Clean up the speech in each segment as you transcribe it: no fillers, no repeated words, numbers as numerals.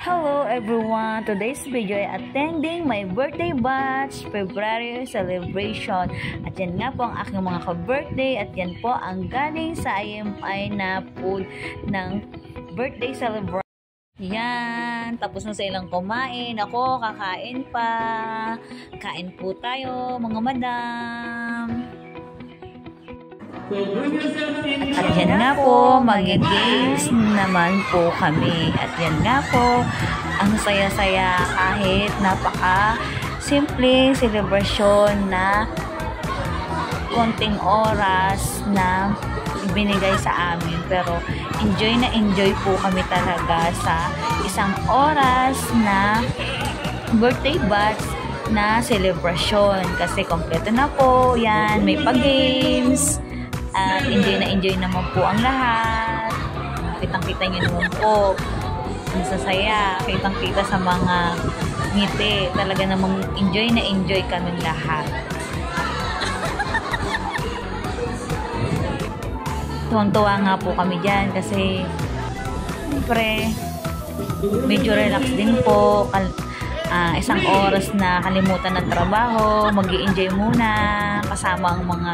Hello everyone! Today's video ay attending my birthday batch February celebration. At yan nga po ang aking mga ka-birthday at yan po ang galing sa IMI na food ng birthday celebration. Yan, tapos na silang kumain. Ako, kakain pa. Kain po tayo mga madam. At yan nga po, mag-games naman po kami. At yan nga po, ang saya-saya kahit napaka-simple celebration na konting oras na ibinigay sa amin. Pero enjoy na enjoy po kami talaga sa isang oras na birthday batch na celebration. Kasi kompleto na po, yan, may pa-games. At enjoy na enjoy naman po ang lahat. Kitang-kita nyo naman po. Ang sasaya. Kitang-kita sa mga ngiti. Talaga namang enjoy na enjoy kaming lahat. Tuwang-tuwa nga po kami dyan kasi siyempre medyo relax din po. Isang oras na kalimutan ng trabaho, mag-i-enjoy muna kasama ang mga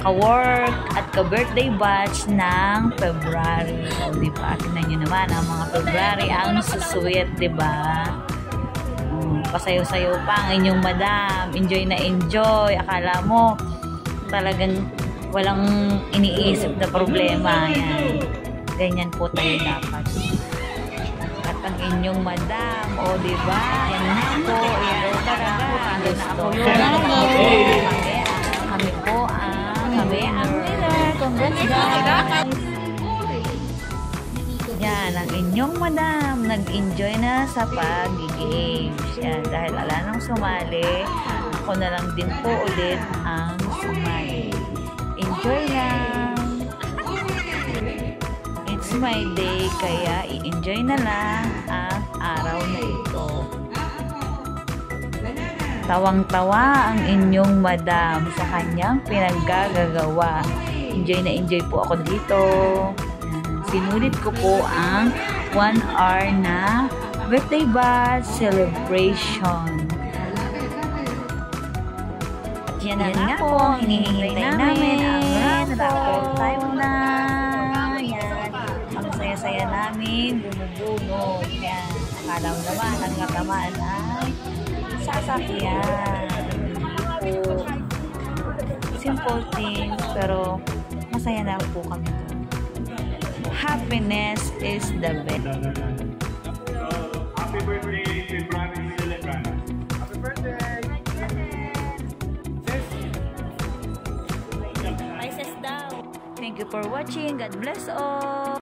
ka-work at ka-birthday batch ng February. O, diba? Tignan nyo naman, ang mga February ang susuyat, diba? Pasayo-sayo pa ang inyong madam. Enjoy na enjoy. Akala mo talagang walang iniisip na problema. Yan. Ganyan po tayo dapat. At ang inyong madam, o diba? Yan na po. Yan talaga. Kami po ang winner. Congrats guys. Yan, ang inyong madam nag-enjoy na sa pag-games. Yan, dahil ala nang sumali, ako na lang din po ulit ang sumali. Enjoy lang. It's my day, kaya i-enjoy na lang ang araw na ito. Tawang-tawa ang inyong madam sa kanyang pinaggagawa. Enjoy na enjoy po ako dito. Sinulit ko po ang 1 hour na birthday batch celebration. At yan nga po ang hinihintay namin. Ang rapid time na. Yan. Ang saya-saya namin. Bumubunog. Yan. Akala mo naman ang natamaan ay sasakyan. Po. Simple things, pero masaya na po kami. Happiness is the best. Happy birthday, February celebration. Happy birthday! Thank you for watching. God bless all.